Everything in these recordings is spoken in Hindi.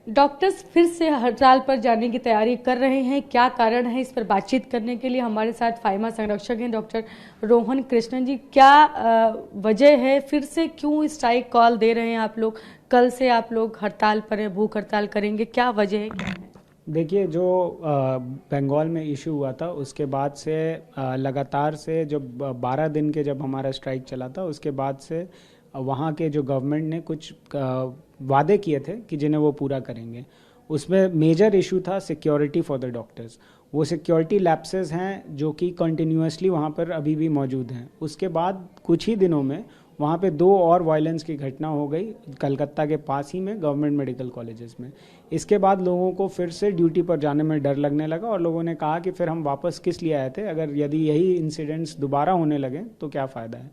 डॉक्टर्स फिर से हड़ताल पर जाने की तैयारी कर रहे हैं, क्या कारण है, इस पर बातचीत करने के लिए हमारे साथ फाइमा संरक्षक हैं डॉक्टर रोहन कृष्णन जी। क्या वजह है, फिर से क्यों स्ट्राइक कॉल दे रहे हैं आप लोग? कल से आप लोग हड़ताल पर हैं, भूख हड़ताल करेंगे, क्या वजह है, क्या है? देखिए, जो बंगाल में इशू हुआ था उसके बाद से लगातार से जो 12 दिन के जब हमारा स्ट्राइक चला था उसके बाद से वहाँ के जो गवर्नमेंट ने कुछ वादे किए थे कि जिन्हें वो पूरा करेंगे। उसमें मेजर इशू था सिक्योरिटी फॉर द डॉक्टर्स। वो सिक्योरिटी लैप्सेस हैं जो कि कंटिन्यूसली वहाँ पर अभी भी मौजूद हैं। उसके बाद कुछ ही दिनों में वहाँ पे 2 और वायलेंस की घटना हो गई कलकत्ता के पास ही में गवर्नमेंट मेडिकल कॉलेजेस में। इसके बाद लोगों को फिर से ड्यूटी पर जाने में डर लगने लगा और लोगों ने कहा कि फिर हम वापस किस लिए आए थे, अगर यदि यही इंसिडेंट्स दोबारा होने लगे तो क्या फ़ायदा है।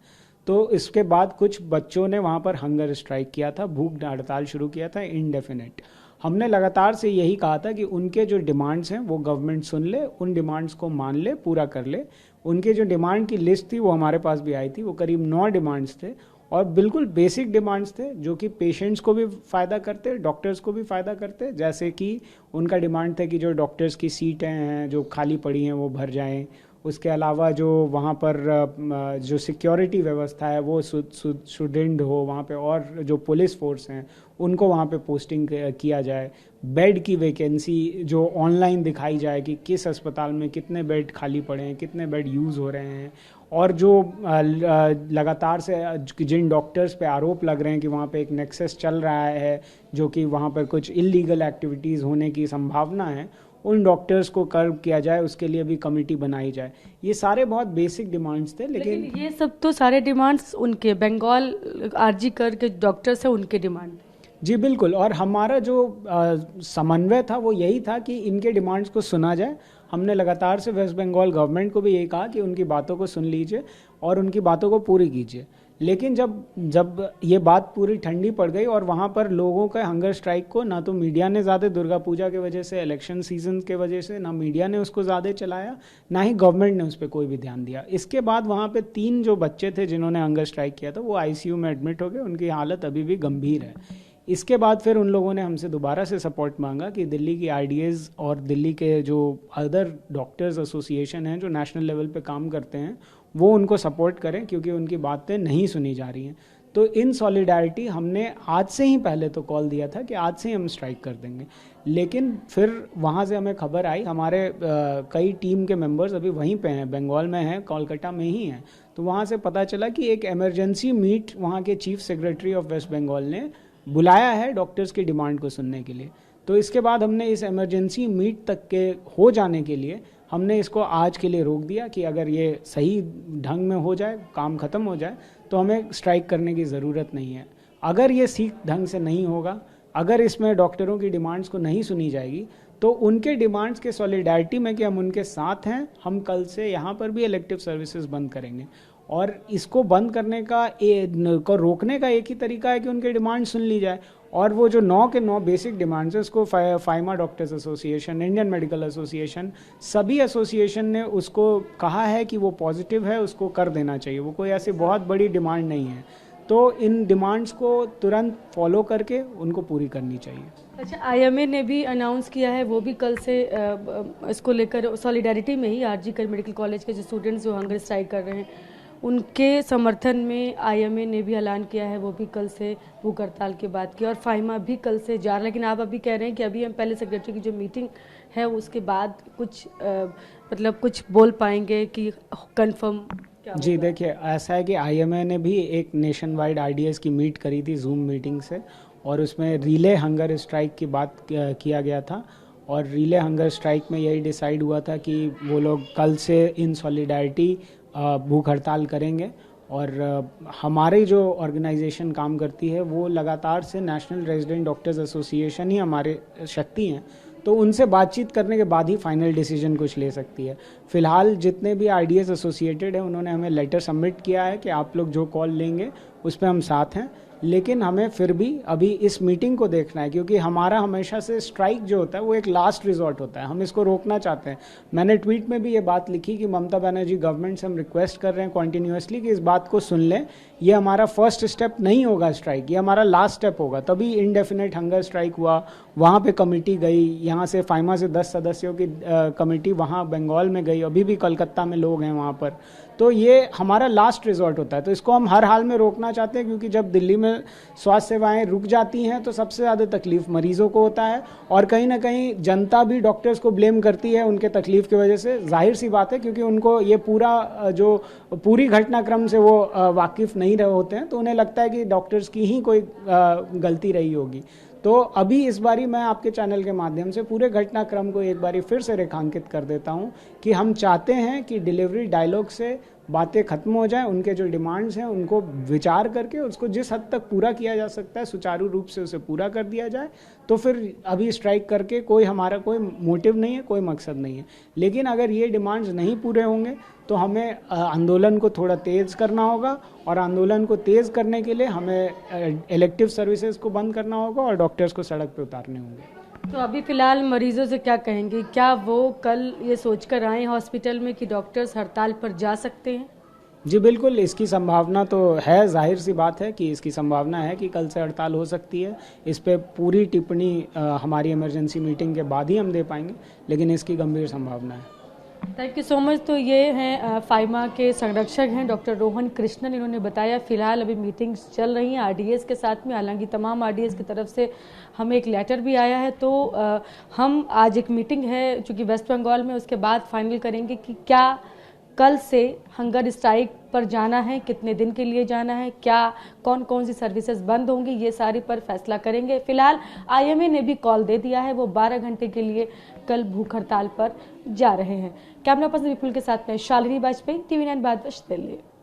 तो इसके बाद कुछ बच्चों ने वहाँ पर हंगर स्ट्राइक किया था, भूख हड़ताल शुरू किया था इनडेफिनेट। हमने लगातार से यही कहा था कि उनके जो डिमांड्स हैं वो गवर्नमेंट सुन ले, उन डिमांड्स को मान ले, पूरा कर ले। उनके जो डिमांड की लिस्ट थी वो हमारे पास भी आई थी, वो करीब 9 डिमांड्स थे और बिल्कुल बेसिक डिमांड्स थे जो कि पेशेंट्स को भी फ़ायदा करते, डॉक्टर्स को भी फ़ायदा करते। जैसे कि उनका डिमांड था कि जो डॉक्टर्स की सीटें हैं जो खाली पड़ी हैं वो भर जाएं। उसके अलावा जो वहाँ पर जो सिक्योरिटी व्यवस्था है वो सुदृढ़ हो वहाँ पे, और जो पुलिस फोर्स हैं उनको वहाँ पे पोस्टिंग किया जाए। बेड की वैकेंसी जो ऑनलाइन दिखाई जाए कि किस अस्पताल में कितने बेड खाली पड़े हैं, कितने बेड यूज़ हो रहे हैं। और जो लगातार से जिन डॉक्टर्स पे आरोप लग रहे हैं कि वहाँ पे एक नेक्सस चल रहा है जो कि वहाँ पर कुछ इलीगल एक्टिविटीज़ होने की संभावना है, उन डॉक्टर्स को कर्व किया जाए, उसके लिए भी कमेटी बनाई जाए। ये सारे बहुत बेसिक डिमांड्स थे। लेकिन ये सब तो सारे डिमांड्स उनके बंगाल आरजी कर के डॉक्टर्स हैं, उनके डिमांड। जी बिल्कुल, और हमारा जो समन्वय था वो यही था कि इनके डिमांड्स को सुना जाए। हमने लगातार से वेस्ट बंगाल गवर्नमेंट को भी यही कहा कि उनकी बातों को सुन लीजिए और उनकी बातों को पूरी कीजिए। लेकिन जब जब ये बात पूरी ठंडी पड़ गई और वहाँ पर लोगों का हंगर स्ट्राइक को ना तो मीडिया ने ज़्यादा, दुर्गा पूजा की वजह से, इलेक्शन सीजन के वजह से, ना मीडिया ने उसको ज़्यादा चलाया, ना ही गवर्नमेंट ने उस पर कोई भी ध्यान दिया। इसके बाद वहाँ पे 3 जो बच्चे थे जिन्होंने हंगर स्ट्राइक किया था वो आईसीयू में एडमिट हो गए, उनकी हालत अभी भी गंभीर है। इसके बाद फिर उन लोगों ने हमसे दोबारा से सपोर्ट मांगा कि दिल्ली की आरडीएज और दिल्ली के जो अदर डॉक्टर्स एसोसिएशन हैं जो नेशनल लेवल पे काम करते हैं वो उनको सपोर्ट करें, क्योंकि उनकी बातें नहीं सुनी जा रही हैं। तो इन सॉलिडारिटी हमने आज से ही पहले तो कॉल दिया था कि आज से ही हम स्ट्राइक कर देंगे। लेकिन फिर वहाँ से हमें खबर आई, हमारे कई टीम के मेंबर्स अभी वहीं पे हैं, बंगाल में हैं, कोलकाता में ही हैं। तो वहाँ से पता चला कि एक इमरजेंसी मीट वहाँ के chief secretary of West Bengal ने बुलाया है डॉक्टर्स की डिमांड को सुनने के लिए। तो इसके बाद हमने इस इमरजेंसी मीट तक के हो जाने के लिए हमने इसको आज के लिए रोक दिया कि अगर ये सही ढंग में हो जाए, काम ख़त्म हो जाए, तो हमें स्ट्राइक करने की ज़रूरत नहीं है। अगर ये ठीक ढंग से नहीं होगा, अगर इसमें डॉक्टरों की डिमांड्स को नहीं सुनी जाएगी, तो उनके डिमांड्स के सॉलिडारिटी में कि हम उनके साथ हैं, हम कल से यहाँ पर भी इलेक्टिव सर्विसेज बंद करेंगे। और इसको बंद करने का को रोकने का एक ही तरीका है कि उनके डिमांड सुन ली जाए। और वो जो 9 के 9 बेसिक डिमांड्स है उसको FAIMA doctors association, Indian medical association, सभी एसोसिएशन ने उसको कहा है कि वो पॉजिटिव है, उसको कर देना चाहिए। वो कोई ऐसी बहुत बड़ी डिमांड नहीं है। तो इन डिमांड्स को तुरंत फॉलो करके उनको पूरी करनी चाहिए। अच्छा, आईएमए ने भी अनाउंस किया है, वो भी कल से इसको लेकर सॉलिडारिटी में ही आरजी कर मेडिकल कॉलेज के जो स्टूडेंट्स जो हंगर स्ट्राइक कर रहे हैं उनके समर्थन में आईएमए ने भी ऐलान किया है, वो भी कल से भूख हड़ताल की बात की, और फाइमा भी कल से जा रहा है। लेकिन आप अभी कह रहे हैं कि अभी हम पहले सेक्रेटरी की जो मीटिंग है उसके बाद कुछ मतलब कुछ बोल पाएंगे कि कंफर्म क्या जी होगा? देखिए, ऐसा है कि आईएमए ने भी एक नेशन वाइड आरडीएस की मीट करी थी जूम मीटिंग से, और उसमें रिले हंगर स्ट्राइक की बात किया गया था। और रिले हंगर स्ट्राइक में यही डिसाइड हुआ था कि वो लोग कल से इन सॉलिडारिटी भूख हड़ताल करेंगे। और हमारी जो ऑर्गेनाइजेशन काम करती है वो लगातार से नेशनल रेजिडेंट डॉक्टर्स एसोसिएशन ही हमारे शक्ति हैं, तो उनसे बातचीत करने के बाद ही फाइनल डिसीजन कुछ ले सकती है। फिलहाल जितने भी आरडीएस एसोसिएटेड हैं उन्होंने हमें लेटर सबमिट किया है कि आप लोग जो कॉल लेंगे उस पर हम साथ हैं। लेकिन हमें फिर भी अभी इस मीटिंग को देखना है, क्योंकि हमारा हमेशा से स्ट्राइक जो होता है वो एक लास्ट रिजॉर्ट होता है, हम इसको रोकना चाहते हैं। मैंने ट्वीट में भी ये बात लिखी कि ममता बनर्जी गवर्नमेंट से हम रिक्वेस्ट कर रहे हैं कॉन्टीन्यूसली कि इस बात को सुन लें, ये हमारा फर्स्ट स्टेप नहीं होगा स्ट्राइक, ये हमारा लास्ट स्टेप होगा। तभी इनडेफिनेट हंगर स्ट्राइक हुआ, वहाँ पे कमेटी गई, यहाँ से फाइमा से 10 सदस्यों की कमेटी वहाँ बंगाल में गई, अभी भी कलकत्ता में लोग हैं वहाँ पर। तो ये हमारा लास्ट रिजॉर्ट होता है, तो इसको हम हर हाल में रोकना चाहते हैं, क्योंकि जब दिल्ली में स्वास्थ्य सेवाएं रुक जाती हैं तो सबसे ज़्यादा तकलीफ मरीजों को होता है, और कहीं ना कहीं जनता भी डॉक्टर्स को ब्लेम करती है उनके तकलीफ की वजह से। जाहिर सी बात है, क्योंकि उनको ये पूरी घटनाक्रम से वो वाकिफ़ नहीं रहे होते हैं, तो उन्हें लगता है कि डॉक्टर्स की ही कोई गलती रही होगी। तो अभी इस बारी मैं आपके चैनल के माध्यम से पूरे घटनाक्रम को एक बारी फिर से रेखांकित कर देता हूं कि हम चाहते हैं कि डिलीवरी डायलॉग से बातें खत्म हो जाएं, उनके जो डिमांड्स हैं उनको विचार करके उसको जिस हद तक पूरा किया जा सकता है सुचारू रूप से उसे पूरा कर दिया जाए। तो फिर अभी स्ट्राइक करके हमारा कोई मोटिव नहीं है, कोई मकसद नहीं है। लेकिन अगर ये डिमांड्स नहीं पूरे होंगे तो हमें आंदोलन को थोड़ा तेज़ करना होगा, और आंदोलन को तेज़ करने के लिए हमें इलेक्टिव सर्विसेज को बंद करना होगा और डॉक्टर्स को सड़क पे उतारने होंगे। तो अभी फ़िलहाल मरीजों से क्या कहेंगे, क्या वो कल ये सोचकर आए हॉस्पिटल में कि डॉक्टर्स हड़ताल पर जा सकते हैं? जी बिल्कुल, इसकी संभावना तो है, जाहिर सी बात है कि इसकी संभावना है कि कल से हड़ताल हो सकती है। इस पे पूरी टिप्पणी हमारी इमरजेंसी मीटिंग के बाद ही हम दे पाएंगे, लेकिन इसकी गंभीर संभावना है। Thank you so much. तो ये हैं फाइमा के संरक्षक हैं डॉक्टर रोहन कृष्णन। इन्होंने बताया फिलहाल अभी मीटिंग्स चल रही हैं आरडीएस के साथ में, हालांकि तमाम आरडीएस की तरफ से हमें एक लेटर भी आया है। तो हम आज एक मीटिंग है चूँकि वेस्ट बंगाल में, उसके बाद फाइनल करेंगे कि क्या कल से हंगर स्ट्राइक पर जाना है, कितने दिन के लिए जाना है, क्या कौन कौन सी सर्विसेज बंद होंगी, ये सारी पर फैसला करेंगे। फिलहाल आईएमए ने भी कॉल दे दिया है, वो 12 घंटे के लिए कल भूख हड़ताल पर जा रहे हैं। कैमरा पर्सन विपुल के साथ में शालिनी वाजपेयी, TV9 बादवश, दिल्ली।